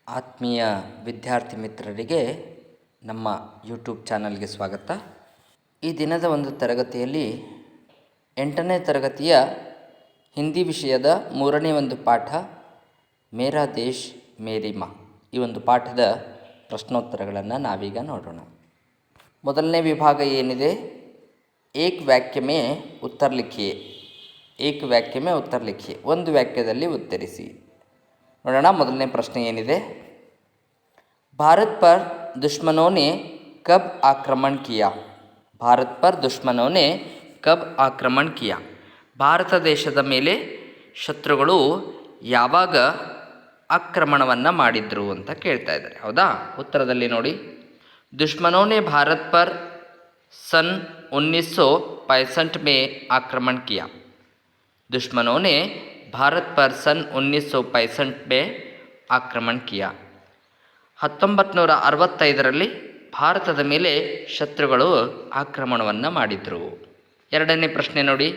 ಆತ್ಮೀಯ ವಿದ್ಯಾರ್ಥಿ ಮಿತ್ರರಿಗೆ ನಮ್ಮ ಯೂಟ್ಯೂಬ್ ಚಾನಲ್ಗೆ ಸ್ವಾಗತ. ಈ ದಿನದ ಒಂದು ತರಗತಿಯಲ್ಲಿ 8ನೇ ತರಗತಿಯ ಹಿಂದಿ ವಿಷಯದ 3ನೇ ಒಂದು ಪಾಠ ಮೇರಾ ದೇಶ್ ಮೇರಿ ಮಾ, ಈ ಒಂದು ಪಾಠದ ಪ್ರಶ್ನೋತ್ತರಗಳನ್ನು ನಾವೀಗ ನೋಡೋಣ. ಮೊದಲನೇ ವಿಭಾಗ ಏನಿದೆ, ಏಕ್ ವಾಕ್ಯ ಮೇ ಉತ್ತರ ಲಿಖಿಯೇ. ಏಕ್ ವಾಕ್ಯ ಮೇ ಉತ್ತರ ಲಿಖಿಯೇ, ಒಂದು ವಾಕ್ಯದಲ್ಲಿ ಉತ್ತರಿಸಿ. ನೋಡೋಣ. ಮೊದಲನೇ ಪ್ರಶ್ನೆ ಏನಿದೆ, ಭಾರತ್ ಪರ್ ದುಶ್ಮನೋं ने कब आक्रमण किया. ಭಾರತ್ ಪರ್ ದುಶ್ಮನೋं ने कब आक्रमण किया. ಭಾರತ ದೇಶದ ಮೇಲೆ ಶತ್ರುಗಳು ಯಾವಾಗ ಆಕ್ರಮಣವನ್ನು ಮಾಡಿದ್ರು ಅಂತ ಕೇಳ್ತಾ ಇದ್ದಾರೆ. ಹೌದಾ? ಉತ್ತರದಲ್ಲಿ ನೋಡಿ, दुश्मनों ने भारत पर सन 1965 में आक्रमण किया. दुश्मनों ने भारत पर सन 1965 में आक्रमण किया. 1965ರಲ್ಲಿ ಭಾರತದ ಮೇಲೆ ಶತ್ರುಗಳು ಆಕ್ರಮಣವನ್ನು ಮಾಡಿದರು. ಎರಡನೇ ಪ್ರಶ್ನೆ ನೋಡಿ,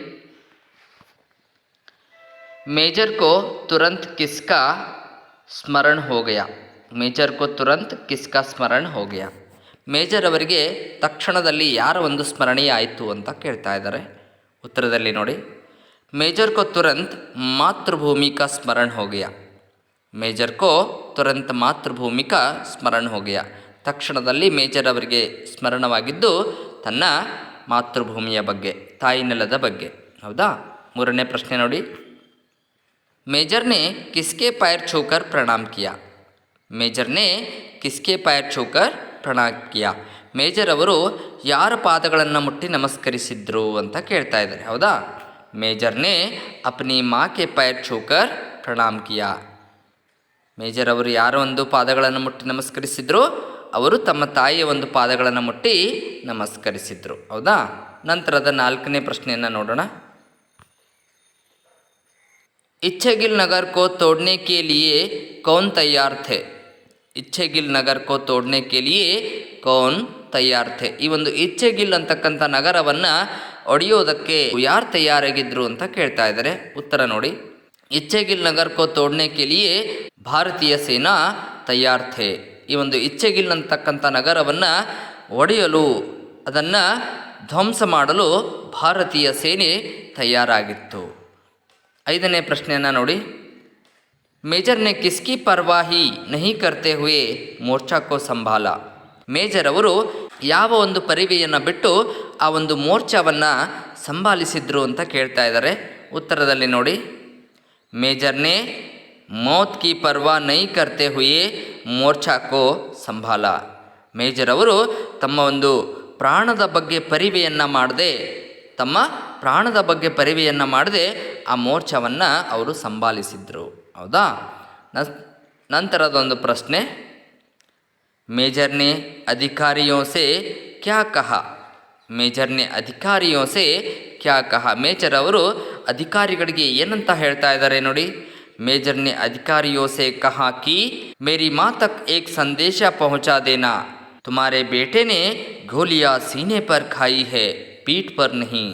ಮೇಜರ್ ಕೋ ತುರಂತ್ ಕಿಸ್ಕಾ ಸ್ಮರಣ ಹೋ ಗಯಾ. ಮೇಜರ್ ಕೋ ತುರಂತ್ ಕಿಸ್ಕಾ ಸ್ಮರಣ ಹೋ ಗಯಾ. ಮೇಜರ್ ಅವರಿಗೆ ತಕ್ಷಣದಲ್ಲಿ ಯಾರ ಒಂದು ಸ್ಮರಣೀಯ ಆಯಿತು ಅಂತ ಕೇಳ್ತಾ ಇದ್ದಾರೆ. ಉತ್ತರದಲ್ಲಿ ನೋಡಿ, ಮೇಜರ್ ಕೋ ತುರಂತ್ ಮಾತೃಭೂಮಿ ಕಾ ಸ್ಮರಣ ಹೋ ಗಯಾ. ಮೇಜರ್ ಕೋ ತುರಂತ್ ಮಾತೃಭೂಮಿ ಕಾ ಸ್ಮರಣ ಹೋ ಗಯಾ. ತಕ್ಷಣದಲ್ಲಿ ಮೇಜರ್ ಅವರಿಗೆ ಸ್ಮರಣವಾಗಿದ್ದು ತನ್ನ ಮಾತೃಭೂಮಿಯ ಬಗ್ಗೆ, ತಾಯಿನೆಲದ ಬಗ್ಗೆ. ಹೌದಾ? ಮೂರನೇ ಪ್ರಶ್ನೆ ನೋಡಿ, ಮೇಜರ್ನೇ ಕಿಸ್ಕೆ ಪೈರ್ ಛೂಕರ್ ಪ್ರಣಾಮ್ ಕಿಯಾ. ಮೇಜರ್ನೇ ಕಿಸ್ಕೆ ಪೈರ್ ಛೂಕರ್ ಪ್ರಣಾಮ್ ಕಿಯಾ. ಮೇಜರ್ ಅವರು ಯಾರ ಪಾದಗಳನ್ನು ಮುಟ್ಟಿ ನಮಸ್ಕರಿಸಿದ್ರು ಅಂತ ಕೇಳ್ತಾ ಇದ್ದಾರೆ. ಹೌದಾ? ಮೇಜರ್ನೇ ಅಪ್ನಿ ಮಾ ಕೆ ಪೈರ್ ಛೂಕರ್ ಪ್ರಣಾಮ್ ಕಿಯಾ. ಮೇಜರ್ ಅವರು ಯಾರ ಒಂದು ಪಾದಗಳನ್ನು ಮುಟ್ಟಿ ನಮಸ್ಕರಿಸಿದ್ರು? ಅವರು ತಮ್ಮ ತಾಯಿಯ ಒಂದು ಪಾದಗಳನ್ನು ಮುಟ್ಟಿ ನಮಸ್ಕರಿಸಿದ್ರು. ಹೌದಾ? ನಂತರದ ನಾಲ್ಕನೇ ಪ್ರಶ್ನೆಯನ್ನು ನೋಡೋಣ. ಇಚ್ಛೆಗಿಲ್ ನಗರ್ ಕೋ ತೋಡ್ನೆ ಕೆ ಲಿಯೇ ಕೌನ್ ತಯ್ಯಾರ್ ಥೆ. ಇಚ್ಛೆಗಿಲ್ ನಗರ್ ಕೋ ತೋಡ್ನೆ ಕೆ ಲಿಯೇ ಕೌನ್ ತಯ್ಯಾರ್ ಥೆ. ಈ ಒಂದು ಇಚ್ಛೆಗಿಲ್ ಅಂತಕ್ಕಂಥ ನಗರವನ್ನು ಒಡೆಯೋದಕ್ಕೆ ಯಾರು ತಯಾರಾಗಿದ್ರು ಅಂತ ಕೇಳ್ತಾ ಇದ್ದಾರೆ. ಉತ್ತರ ನೋಡಿ, ಇಚ್ಛೆಗಿಲ್ ನಗರ್ ಕೋ ತೋಡ್ನೆ ಕೆ ಲಿಯೇ ಭಾರತೀಯ ಸೇನಾ ತಯಾರ್ ಥೆ. ಈ ಒಂದು ಇಚ್ಛೆಗಿಲ್ ಅಂತಕ್ಕಂಥ ನಗರವನ್ನು ಒಡೆಯಲು, ಅದನ್ನು ಧ್ವಂಸ ಮಾಡಲು ಭಾರತೀಯ ಸೇನೆ ತಯಾರಾಗಿತ್ತು. ಐದನೇ ಪ್ರಶ್ನೆಯನ್ನು ನೋಡಿ, ಮೇಜರ್ನೆ ಕಿಸ್ಕಿ ಪರ್ವಾಹಿ ನಹಿ ಕರ್ತೆ ಹುಯೇ ಮೋರ್ಚಾ ಕೋ ಸಂಭಾಲ. ಮೇಜರ್ ಅವರು ಯಾವ ಒಂದು ಪರಿವೆಯನ್ನು ಬಿಟ್ಟು ಆ ಒಂದು ಮೋರ್ಚಾವನ್ನು ಸಂಭಾಲಿಸಿದ್ರು ಅಂತ ಕೇಳ್ತಾ ಇದ್ದಾರೆ. ಉತ್ತರದಲ್ಲಿ ನೋಡಿ, ಮೇಜರ್ನೆ ಮೌತ್ ಕಿ ಪರ್ವಾ ನೈ ಕರ್ತೆ ಹುಯೇ ಮೋರ್ಚಾ ಕೋ ಸಂಭಾಲ. ಮೇಜರ್ ಅವರು ತಮ್ಮ ಒಂದು ಪ್ರಾಣದ ಬಗ್ಗೆ ಪರಿವೆಯನ್ನು ಮಾಡದೆ ಆ ಮೋರ್ಚಾವನ್ನು ಅವರು ಸಂಭಾಲಿಸಿದ್ರು. ಹೌದಾ? ನಂತರದೊಂದು ಪ್ರಶ್ನೆ, ಮೇಜರ್ನೆ ಅಧಿಕಾರಿಯೋ ಸೆ ಕ್ಯಾ ಕಹ. ಮೇಜರ್ನೆ ಅಧಿಕಾರಿಯೋ ಸೆ ಕ್ಯಾ ಕಹ. ಮೇಜರ್ ಅವರು ಅಧಿಕಾರಿಗಳಿಗೆ ಏನಂತ ಹೇಳ್ತಾ ಇದ್ದಾರೆ ನೋಡಿ. ಮೇಜರ್ನೆ ಅಧಿಕಾರಿಯೋ ಸೆ ಕಹಾ ಕಿ ಮೇರಿ ಮಾ ತಕ್ ಏಕ್ ಸಂದೇಶ ಪಹುಂಚಾ ದೇನಾ. ತುಮಾರೆ ಬೇಟೆನೆ ಗೋಲಿಯಾ ಸೀನೆ ಪರ್ ಖಾಯಿ ಹೇ ಪೀಠ್ ಪರ್ ನಹಿ.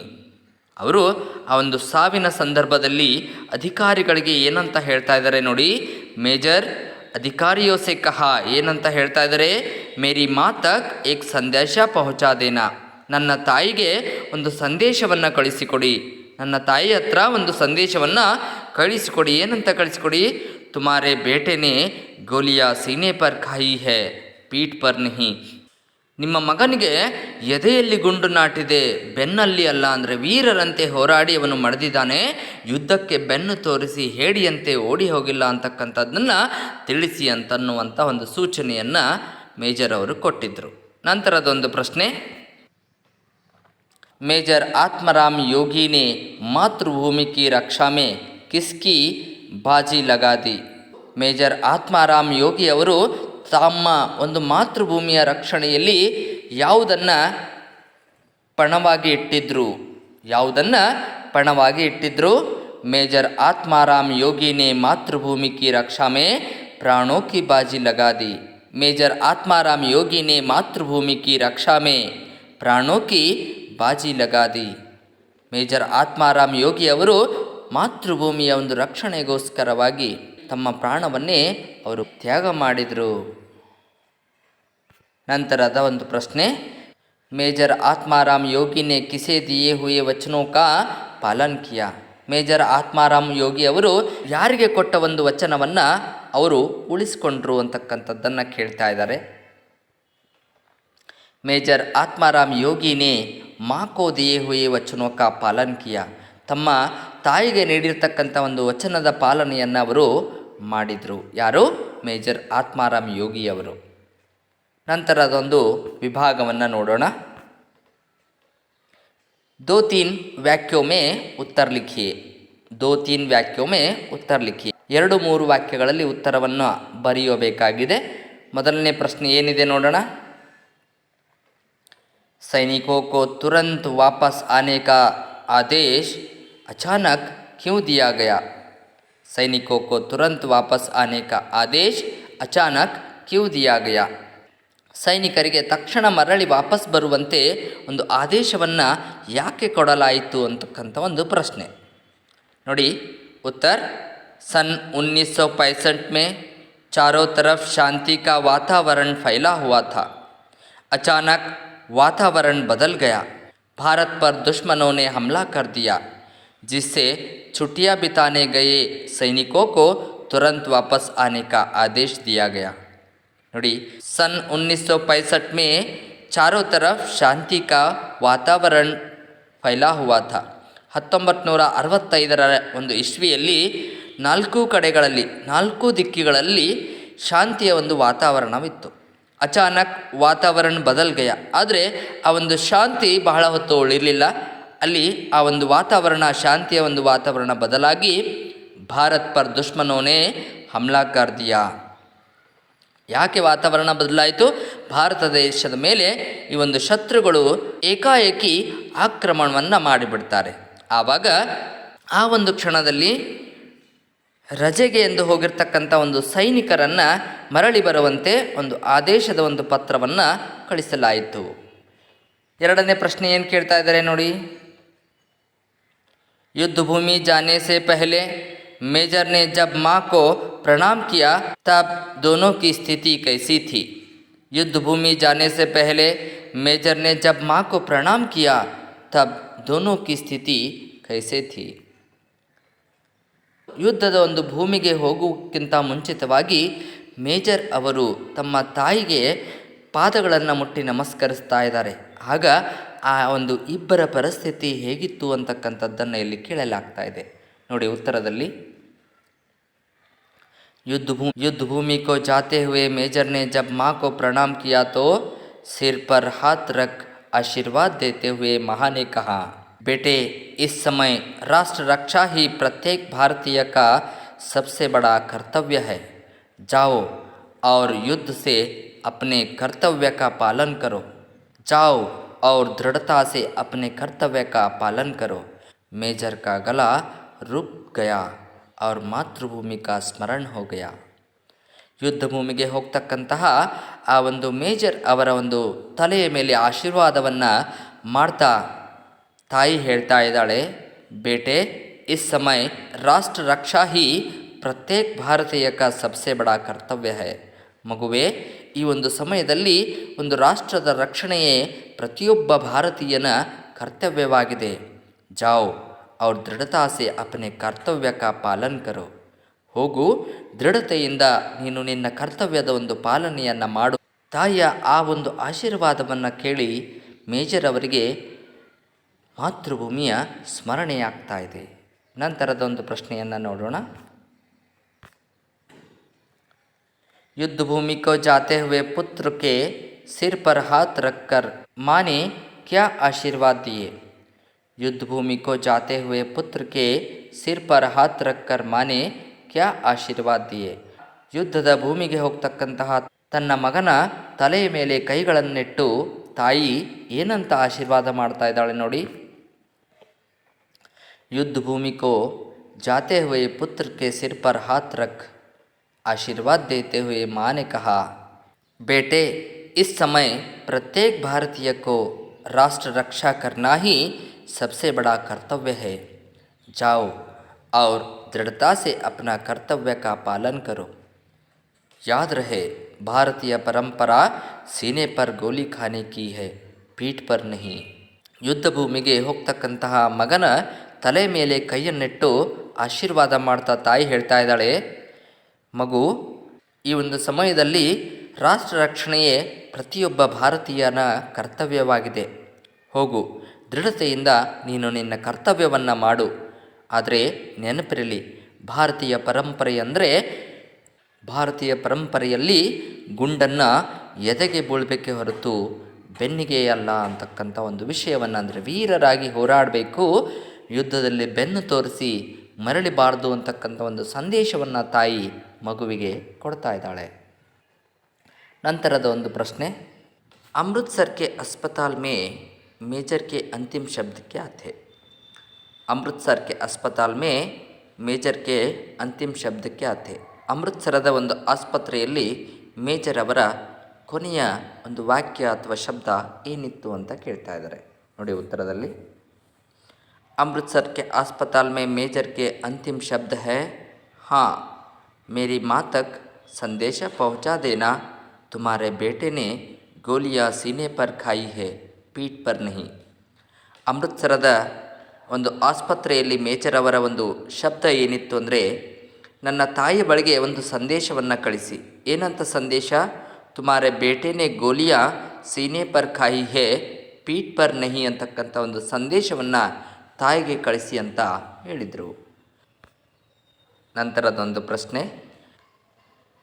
ಅವರು ಆ ಒಂದು ಸಾವಿನ ಸಂದರ್ಭದಲ್ಲಿ ಅಧಿಕಾರಿಗಳಿಗೆ ಏನಂತ ಹೇಳ್ತಾ ಇದ್ದಾರೆ ನೋಡಿ. ಮೇಜರ್ ಅಧಿಕಾರಿಯೋ ಸೆ ಕಹಾ ಏನಂತ ಹೇಳ್ತಾ ಇದ್ದಾರೆ, ಮೇರಿ ಮಾ ತಕ್ ಏಕ್ ಸಂದೇಶ ಪಹುಂಚಾ ದೇನಾ. ನನ್ನ ತಾಯಿಗೆ ಒಂದು ಸಂದೇಶವನ್ನು ಕಳಿಸಿಕೊಡಿ. ನನ್ನ ತಾಯಿ ಹತ್ರ ಒಂದು ಸಂದೇಶವನ್ನು ಕಳಿಸಿಕೊಡಿ. ಏನಂತ ಕಳಿಸಿಕೊಡಿ? ತುಮಾರೆ ಬೇಟೆನೆ ಗೋಲಿಯಾ ಸೀನೆ ಪರ್ ಖಾಯಿ ಹೇ ಪೀಠ್ ಪರ್ ನಹಿ. ನಿಮ್ಮ ಮಗನಿಗೆ ಎದೆಯಲ್ಲಿ ಗುಂಡು ನಾಟಿದೆ, ಬೆನ್ನಲ್ಲಿ ಅಲ್ಲ. ಅಂದರೆ ವೀರರಂತೆ ಹೋರಾಡಿ ಅವನು ಮಡಿದಿದ್ದಾನೆ, ಯುದ್ಧಕ್ಕೆ ಬೆನ್ನು ತೋರಿಸಿ ಹೇಡಿಯಂತೆ ಓಡಿ ಹೋಗಿಲ್ಲ ಅಂತಕ್ಕಂಥದ್ದನ್ನು ತಿಳಿಸಿ ಅಂತನ್ನುವಂಥ ಒಂದು ಸೂಚನೆಯನ್ನು ಮೇಜರ್ ಅವರು ಕೊಟ್ಟಿದ್ದರು. ನಂತರದೊಂದು ಪ್ರಶ್ನೆ, ಮೇಜರ್ ಆತ್ಮರಾಮ್ ಯೋಗಿನೇ ಮಾತೃಭೂಮಿ ಕಿ ರಕ್ಷಾ ಮೇ ಕಿಸ್ಕಿ ಬಾಜಿ ಲಗಾ ದಿ. ಮೇಜರ್ ಆತ್ಮಾರಾಮ್ ಯೋಗಿ ಅವರು ತಮ್ಮ ಒಂದು ಮಾತೃಭೂಮಿಯ ರಕ್ಷಣೆಯಲ್ಲಿ ಯಾವುದನ್ನು ಪಣವಾಗಿ ಇಟ್ಟಿದ್ರು? ಮೇಜರ್ ಆತ್ಮಾರಾಮ್ ಯೋಗಿನೇ ಮಾತೃಭೂಮಿ ಕಿ ರಕ್ಷಾ ಮೇ ಪ್ರಾಣೋ ಕಿ ಬಾಜಿ ಲಗಾ ದಿ. ಮೇಜರ್ ಆತ್ಮಾರಾಮ್ ಯೋಗಿನೇ ಮಾತೃಭೂಮಿ ಕಿ ರಕ್ಷಾ ಮೇ ಪ್ರಾಣೋ ಕಿ ಬಾಜಿ ಲಗಾ ದಿ. ಮೇಜರ್ ಆತ್ಮಾರಾಮ್ ಯೋಗಿ ಅವರು ಮಾತೃಭೂಮಿಯ ಒಂದು ರಕ್ಷಣೆಗೋಸ್ಕರವಾಗಿ ತಮ್ಮ ಪ್ರಾಣವನ್ನೇ ಅವರು ತ್ಯಾಗ ಮಾಡಿದರು. ನಂತರದ ಒಂದು ಪ್ರಶ್ನೆ, ಮೇಜರ್ ಆತ್ಮಾರಾಮ್ ಯೋಗಿ ನೆ ಕಿಸೆ ದಿಯೇ ಹುಯೆ ವಚನೋं का ಪಾಲನ್ ಕಿಯಾ. ಮೇಜರ್ ಆತ್ಮಾರಾಮ್ ಯೋಗಿ ಅವರು ಯಾರಿಗೆ ಕೊಟ್ಟ ಒಂದು ವಚನವನ್ನು ಅವರು ಉಳಿಸ್ಕೊಂಡ್ರು ಅಂತಕ್ಕಂಥದ್ದನ್ನು ಕೇಳ್ತಾ ಇದ್ದಾರೆ. ಮೇಜರ್ ಆತ್ಮಾರಾಮ್ ಯೋಗಿನೇ ಮಾ ಕೋ ದಿಯೇ ಹುಯೆ ವಚನೋं का ಪಾಲನ್ ಕಿಯಾ. ತಮ್ಮ ತಾಯಿಗೆ ನೀಡಿರ್ತಕ್ಕಂಥ ಒಂದು ವಚನದ ಪಾಲನೆಯನ್ನು ಅವರು ಮಾಡಿದರು. ಯಾರು? ಮೇಜರ್ ಆತ್ಮಾರಾಮ್ ಯೋಗಿಯವರು. ನಂತರ ಅದೊಂದು ವಿಭಾಗವನ್ನು ನೋಡೋಣ. दो तीन वाक्यों में उत्तर लिखिए. दो तीन वाक्यों में उत्तर लिखिए. 2-3 ವಾಕ್ಯಗಳಲ್ಲಿ ಉತ್ತರವನ್ನು ಬರೆಯಬೇಕಾಗಿದೆ. ಮೊದಲನೇ ಪ್ರಶ್ನೆ ಏನಿದೆ ನೋಡೋಣ. सैनिकों को तुरंत वापस आने का आदेश अचानक क्यों दिया गया? सैनिकों को तुरंत वापस आने का आदेश अचानक क्यों दिया गया? ಸೈನಿಕರಿಗೆ ತಕ್ಷಣ ಮರಳಿ ವಾಪಸ್ ಬರುವಂತೆ ಒಂದು ಆದೇಶವನ್ನು ಯಾಕೆ ಕೊಡಲಾಯಿತು ಅಂತಕ್ಕಂಥ ಒಂದು ಪ್ರಶ್ನೆ ನೋಡಿ. ಉತ್ತರ, सन 1965 में चारों तरफ शांति का वातावरण फैला हुआ था. अचानक वातावरण बदल गया. भारत पर दुश्मनों ने हमला कर दिया, जिससे छुट्टियां बिताने गए सैनिकों को तुरंत वापस आने का आदेश दिया गया. ನೋಡಿ, सन 1965 में चारों तरफ शांति का वातावरण फैला हुआ था. 1965ರ ಒಂದು ಇಸ್ವಿಯಲ್ಲಿ 4 ಕಡೆಗಳಲ್ಲಿ 4 ದಿಕ್ಕುಗಳಲ್ಲಿ ಶಾಂತಿಯ ಒಂದು ವಾತಾವರಣವಿತ್ತು. ಅಚಾನಕ್ ವಾತಾವರಣ ಬದಲ್ ಗಯ. ಆದರೆ ಆ ಒಂದು ಶಾಂತಿ ಬಹಳ ಹೊತ್ತು ಉಳಿರಲಿಲ್ಲ. ಅಲ್ಲಿ ಆ ಒಂದು ವಾತಾವರಣ, ಶಾಂತಿಯ ಒಂದು ವಾತಾವರಣ ಬದಲಾಗಿ ಭಾರತ್ ಪರ್ ದುಶ್ಮನೋನೆ ಹಮ್ಲಾ ಕರ್ ದಿಯಾ. ಯಾಕೆ ವಾತಾವರಣ ಬದಲಾಯಿತು? ಭಾರತ ದೇಶದ ಮೇಲೆ ಈ ಒಂದು ಶತ್ರುಗಳು ಏಕಾಏಕಿ ಆಕ್ರಮಣವನ್ನು ಮಾಡಿಬಿಡ್ತಾರೆ. ಆವಾಗ ಆ ಒಂದು ಕ್ಷಣದಲ್ಲಿ ರಜೆಗೆ ಎಂದು ಹೋಗಿರ್ತಕ್ಕಂಥ ಒಂದು ಸೈನಿಕರನ್ನು ಮರಳಿ ಬರುವಂತೆ ಒಂದು ಆದೇಶದ ಒಂದು ಪತ್ರವನ್ನು ಕಳಿಸಲಾಯಿತು. ಎರಡನೇ ಪ್ರಶ್ನೆ ಏನು ಕೇಳ್ತಾ ಇದ್ದಾರೆ ನೋಡಿ. युद्ध भूमि जाने से पहले मेजर ने जब माँ को प्रणाम किया तब दोनों की स्थिति कैसी थी? युद्ध भूमि जाने से पहले मेजर ने जब माँ को प्रणाम किया तब दोनों की स्थिति कैसे थी? ಯುದ್ಧದ ಒಂದು ಭೂಮಿಗೆ ಹೋಗುವುದಕ್ಕಿಂತ ಮುಂಚಿತವಾಗಿ ಮೇಜರ್ ಅವರು ತಮ್ಮ ತಾಯಿಗೆ ಪಾದಗಳನ್ನು ಮುಟ್ಟಿ ನಮಸ್ಕರಿಸ್ತಾ ಇದ್ದಾರೆ. ಆಗ ಆ ಒಂದು ಇಬ್ಬರ ಪರಿಸ್ಥಿತಿ ಹೇಗಿತ್ತು ಅಂತಕ್ಕಂಥದ್ದನ್ನು ಇಲ್ಲಿ ಕೇಳಲಾಗ್ತಾ ಇದೆ ನೋಡಿ. ಉತ್ತರದಲ್ಲಿ युद्ध भूमि को जाते हुए मेजर ने जब माँ को प्रणाम किया तो सिर पर हाथ रख आशीर्वाद देते हुए माँ ने कहा, बेटे इस समय राष्ट्र रक्षा ही प्रत्येक भारतीय का सबसे बड़ा कर्तव्य है. जाओ और युद्ध से अपने कर्तव्य का पालन करो. जाओ और दृढ़ता से अपने कर्तव्य का पालन करो. मेजर का गला रुक गया और ಮಾತೃಭೂಮಿ का ಸ್ಮರಣ हो गया. ಯುದ್ಧ ಭೂಮಿಗೆ ಹೋಗ್ತಕ್ಕಂತಹ ಆ ಒಂದು ಮೇಜರ್ ಅವರ ಒಂದು ತಲೆಯ ಮೇಲೆ ಆಶೀರ್ವಾದವನ್ನು ಮಾಡ್ತಾ ತಾಯಿ ಹೇಳ್ತಾ ಇದ್ದಾಳೆ, ಬೇಟೆ ಇಸ್ ಸಮಯ ರಾಷ್ಟ್ರ ರಕ್ಷಾ ಹಿ ಪ್ರತ್ಯೇಕ ಭಾರತೀಯ ಕಾ ಸಬ್ಸೆ ಬಡಾ ಕರ್ತವ್ಯ ಹೈ. ಮಗುವೆ, ಈ ಒಂದು ಸಮಯದಲ್ಲಿ ಒಂದು ರಾಷ್ಟ್ರದ ರಕ್ಷಣೆಯೇ ಪ್ರತಿಯೊಬ್ಬ ಭಾರತೀಯನ ಕರ್ತವ್ಯವಾಗಿದೆ. ಜಾओ और दृढ़ता से अपने ಕರ್ತವ್ಯ का ಪಾಲನ್ ಕರೋ. ಹೋಗು, ದೃಢತೆಯಿಂದ ನೀನು ನಿನ್ನ ಕರ್ತವ್ಯದ ಒಂದು ಪಾಲನೆಯನ್ನು ಮಾಡು. ತಾಯಿಯ ಆ ಒಂದು ಆಶೀರ್ವಾದವನ್ನು ಕೇಳಿ ಮೇಜರ್ ಅವರಿಗೆ ಮಾತೃಭೂಮಿಯ ಸ್ಮರಣೆಯಾಗ್ತಾ ಇದೆ. ನಂತರದ ಒಂದು ಪ್ರಶ್ನೆಯನ್ನು ನೋಡೋಣ. युद्ध भूमि को जाते हुए पुत्र के सिर पर हाथ रखकर माँ ने क्या आशीर्वाद दिए? युद्ध भूमि को जाते हुए पुत्र के सिर पर हाथ रखकर माँ ने क्या आशीर्वाद दिए? ಯುದ್ಧದ ಭೂಮಿಗೆ ಹೋಗ್ತಕ್ಕಂತಹ ತನ್ನ ಮಗನ ತಲೆಯ ಮೇಲೆ ಕೈಗಳನ್ನಿಟ್ಟು ತಾಯಿ ಏನಂತ ಆಶೀರ್ವಾದ ಮಾಡ್ತಾ ಇದ್ದಾಳೆ ನೋಡಿ. युद्ध भूमि को जाते हुए पुत्र के सिर पर हाथ रख आशीर्वाद देते हुए माँ ने कहा, बेटे इस समय प्रत्येक भारतीय को राष्ट्र रक्षा करना ही सबसे बड़ा कर्तव्य है. जाओ और दृढ़ता से अपना कर्तव्य का पालन करो। याद रहे, ಭಾರತೀಯ ಪರಂಪರಾ ಸೀನೆ ಪರ್ ಗೋಲಿ ಖಾನೆ ಕಿ ಹೈ, ಪೀಠ್ ಪರ್ नहीं। ಯುದ್ಧ ಭೂಮಿಗೆ ಹೋಗ್ತಕ್ಕಂತಹ ಮಗನ ತಲೆ ಮೇಲೆ ಕೈಯನ್ನಿಟ್ಟು ಆಶೀರ್ವಾದ ಮಾಡ್ತಾ ತಾಯಿ ಹೇಳ್ತಾ ಇದ್ದಾಳೆ, ಮಗು, ಈ ಒಂದು ಸಮಯದಲ್ಲಿ ರಾಷ್ಟ್ರ ರಕ್ಷಣೆಯೇ ಪ್ರತಿಯೊಬ್ಬ ಭಾರತೀಯನ ಕರ್ತವ್ಯವಾಗಿದೆ. ಹೋಗು, ದೃಢತೆಯಿಂದ ನೀನು ನಿನ್ನ ಕರ್ತವ್ಯವನ್ನು ಮಾಡು. ಆದರೆ ನೆನಪಿರಲಿ, ಭಾರತೀಯ ಪರಂಪರೆಯಲ್ಲಿ ಗುಂಡನ್ನು ಎದೆಗೆ ಬೀಳಬೇಕೆ ಹೊರತು ಬೆನ್ನಿಗೆ ಅಲ್ಲ ಅಂತಕ್ಕಂಥ ಒಂದು ವಿಷಯವನ್ನು, ಅಂದರೆ ವೀರರಾಗಿ ಹೋರಾಡಬೇಕು, ಯುದ್ಧದಲ್ಲಿ ಬೆನ್ನು ತೋರಿಸಿ ಮರಳಿಬಾರ್ದು ಅಂತಕ್ಕಂಥ ಒಂದು ಸಂದೇಶವನ್ನು ತಾಯಿ ಮಗುವಿಗೆ ಕೊಡ್ತಾ ಇದ್ದಾಳೆ. ನಂತರದ ಒಂದು ಪ್ರಶ್ನೆ, ಅಮೃತ್ಸರ್ ಕೆ अस्पताल में मेजर के अंतिम शब्द क्या थे? ಅಮೃತ್ಸರ್ ಕೆ अस्पताल में ಮೇಜರ್ ಕೆ ಅಂತಿಮ ಶಬ್ದ ಕ್ಯಾ ಥೆ? ಅಮೃತ್ಸರದ ಒಂದು ಆಸ್ಪತ್ರೆಯಲ್ಲಿ ಮೇಜರ್ ಅವರ ಕೊನೆಯ ಒಂದು ವಾಕ್ಯ ಅಥವಾ ಶಬ್ದ ಏನಿತ್ತು ಅಂತ ಕೇಳ್ತಾ ಇದ್ದಾರೆ. ನೋಡಿ ಉತ್ತರದಲ್ಲಿ, ಅಮೃತ್ಸರ್ ಕೆ अस्पताल में मेजर के अंतिम शब्द है, हाँ मेरी माँ तक संदेश पहुँचा देना, तुम्हारे बेटे ने ಗೋಲಿಯಾ ಸೀನೆ ಪರ್ ಖಾಯಿ ಹೇ, ಪೀಠ್ ಪರ್ नहीं। ಅಮೃತ್ಸರದ ಒಂದು ಆಸ್ಪತ್ರೆಯಲ್ಲಿ ಮೇಜರ್ ಅವರ ಒಂದು ಶಬ್ದ ಏನಿತ್ತು ಅಂದರೆ, ನನ್ನ ತಾಯಿಯ ಬಳಿಗೆ ಒಂದು ಸಂದೇಶವನ್ನು ಕಳಿಸಿ. ಏನಂತ ಸಂದೇಶ? ತುಮಾರೆ ಬೇಟೆನೇ ಗೋಲಿಯಾ ಸೀನೆ ಪರ್ ಖಾಯಿ ಹೇ, ಪೀಠ್ ಪರ್ नहीं ಅಂತಕ್ಕಂಥ ಒಂದು ಸಂದೇಶವನ್ನು ತಾಯಿಗೆ ಕಳಿಸಿ ಅಂತ ಹೇಳಿದರು. ನಂತರದೊಂದು ಪ್ರಶ್ನೆ,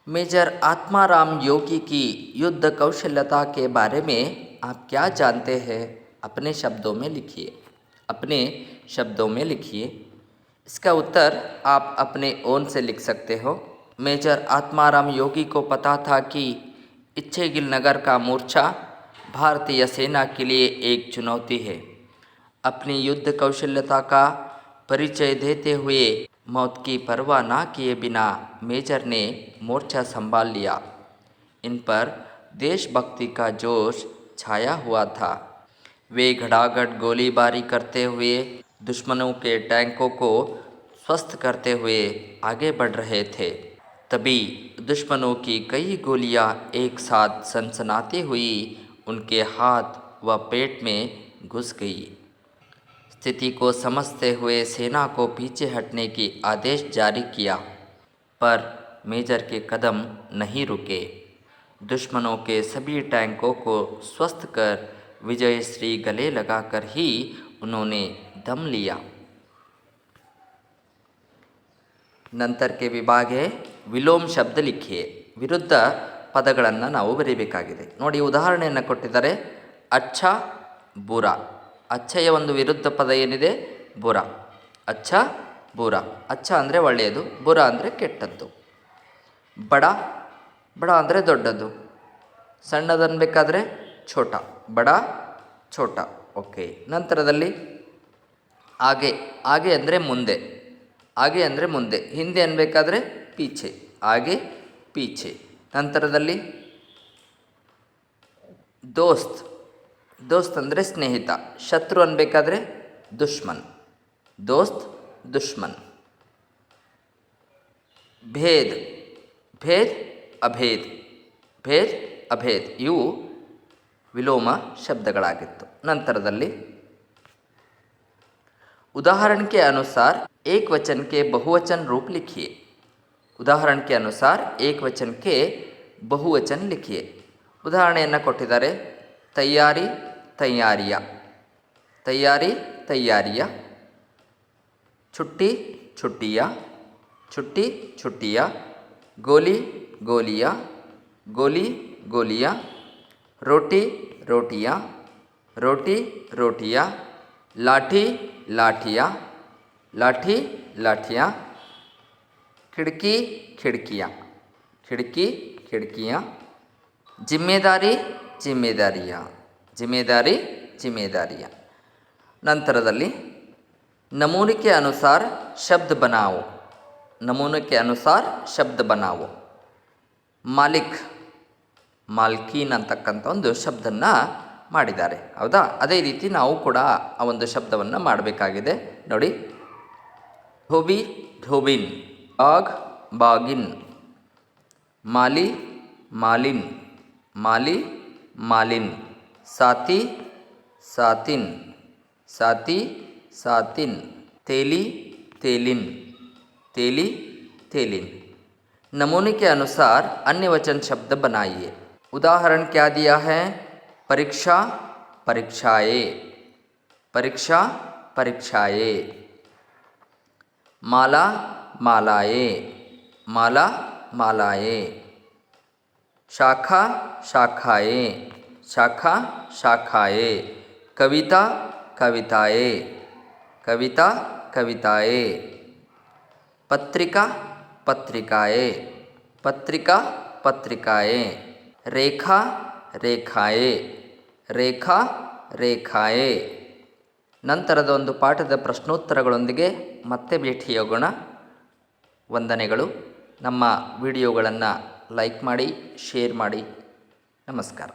मेजर आत्माराम योगी की युद्ध कौशल्यता के बारे में आप क्या जानते हैं? अपने शब्दों में लिखिए। इसका उत्तर आप अपने ओन से लिख सकते हो। मेजर आत्माराम योगी को पता था कि इच्छेगिल नगर का मोर्चा भारतीय सेना के लिए एक चुनौती है। अपनी युद्ध कौशल्यता का परिचय देते हुए मौत की परवाह ना किए बिना मेजर ने मोर्चा संभाल लिया। इन पर देशभक्ति का जोश छाया हुआ था। वे घड़ाघड़ गोलीबारी करते हुए दुश्मनों के टैंकों को ध्वस्त करते हुए आगे बढ़ रहे थे। तभी दुश्मनों की कई गोलियां एक साथ सनसनाती हुई उनके हाथ व पेट में घुस गई। स्थिति को समझते हुए सेना को पीछे हटने की आदेश जारी किया, पर मेजर के कदम नहीं रुके। दुश्मनों के सभी टैंकों को ध्वस्त कर विजयश्री गले लगाकर ही उन्होंने दम लिया। ನಂತರ ಕೆ ವಿಭಾಗ ವಿಲೋಮ ಶಬ್ದ ಲಿಖಿಯೇ. ವಿರುದ್ಧ ಪದಗಳನ್ನು ನಾವು ಬರೀಬೇಕಾಗಿದೆ. ನೋಡಿ, ಉದಾಹರಣೆಯನ್ನು ಕೊಟ್ಟಿದ್ದಾರೆ. ಅಚ್ಚ ಬುರ. ಅಚ್ಚಯ ಒಂದು ವಿರುದ್ಧ ಪದ ಏನಿದೆ? ಬುರ. ಅಚ್ಚ ಬುರ. ಅಚ್ಚ ಅಂದರೆ ಒಳ್ಳೆಯದು, ಬುರ ಅಂದರೆ ಕೆಟ್ಟದ್ದು. ಬಡ. ಬಡ ಅಂದರೆ ದೊಡ್ಡದು. ಸಣ್ಣದನ್ಬೇಕಾದ್ರೆ ಛೋಟ. ಬಡ ಛೋಟ. ಓಕೆ. ನಂತರದಲ್ಲಿ ಆಗೆ. ಆಗೆ ಅಂದರೆ ಮುಂದೆ. ಆಗೆ ಅಂದರೆ ಮುಂದೆ. ಹಿಂದೆ ಅನ್ಬೇಕಾದ್ರೆ ಪೀಛೆ. ಆಗೆ ಪೀಛೆ. ನಂತರದಲ್ಲಿ ದೋಸ್ತ್. ದೋಸ್ತ್ ಅಂದರೆ ಸ್ನೇಹಿತ. ಶತ್ರು ಅನ್ಬೇಕಾದ್ರೆ ದುಶ್ಮನ್. ದೋಸ್ತ್ ದುಶ್ಮನ್. ಭೇದ್. ಭೇದ್ ಅಭೇದ್. ಭೇದ್ ಅಭೇದ್ ಇವು ವಿಲೋಮ ಶಬ್ದಗಳಾಗಿತ್ತು. ನಂತರದಲ್ಲಿ उदाहरण के अनुसार एक वचन के बहुवचन रूप लिखिए. उदाहरण के अनुसार एक वचन के बहुवचन लिखिए. ಉದಾಹರಣೆಯನ್ನು ಕೊಟ್ಟಿದ್ದಾರೆ. ತಯ್ಯಾರಿ ತಯ್ಯಾರಿಯ. ತಯ್ಯಾರಿ ತಯ್ಯಾರಿಯ. छुट्टी छुट्टिया. छुट्टी छुट्टिया. गोली गोलिया. गोली गोलिया. रोटी रोटियाँ. रोटी रोटियाँ. लाठी लाठियाँ. लाठी लाठियाँ. खिड़की खिड़कियाँ. खिड़की खिड़कियाँ. जिम्मेदारी जिम्मेदारियाँ. जिम्मेदारी जिम्मेदारियाँ. ನಂತರದಲ್ಲಿ नमूने के अनुसार शब्द बनाओ. नमूने के अनुसार शब्द बनाओ. ಮಾಲಿಕ್ ಮಾಲ್ಕೀನ್ ಅಂತಕ್ಕಂಥ ಒಂದು ಶಬ್ದನ್ನು ಮಾಡಿದ್ದಾರೆ. ಹೌದಾ? ಅದೇ ರೀತಿ ನಾವು ಕೂಡ ಆ ಒಂದು ಶಬ್ದವನ್ನು ಮಾಡಬೇಕಾಗಿದೆ. ನೋಡಿ, ಧೋಬಿ धोबिन, बाग, बागिन, माली, मालिन, माली, मालिन, साथी, सातिन, साथी, सातिन, तेली, तेलिन, तेली, तेलिन। नमूने के अनुसार अन्य वचन शब्द बनाइए। उदाहरण क्या दिया है? परीक्षा, परीक्षाएं, परीक्षा, परीक्षाएं। माला, मालाएं, माला, मालाएं। शाखा, शाखाएं, शाखा, शाखाएं। कविता, कविताएं, कविता, कविताएं। पत्रिका, पत्रिकाएं, पत्रिका, पत्रिकाएं। रेखा, रेखाएं, ರೇಖಾ, ರೇಖಾಯೇ. ನಂತರದ ಒಂದು ಪಾಠದ ಪ್ರಶ್ನೋತ್ತರಗಳೊಂದಿಗೆ ಮತ್ತೆ ಭೇಟಿಯಾಗೋಣ. ವಂದನೆಗಳು. ನಮ್ಮ ವಿಡಿಯೋಗಳನ್ನು ಲೈಕ್ ಮಾಡಿ, ಶೇರ್ ಮಾಡಿ. ನಮಸ್ಕಾರ.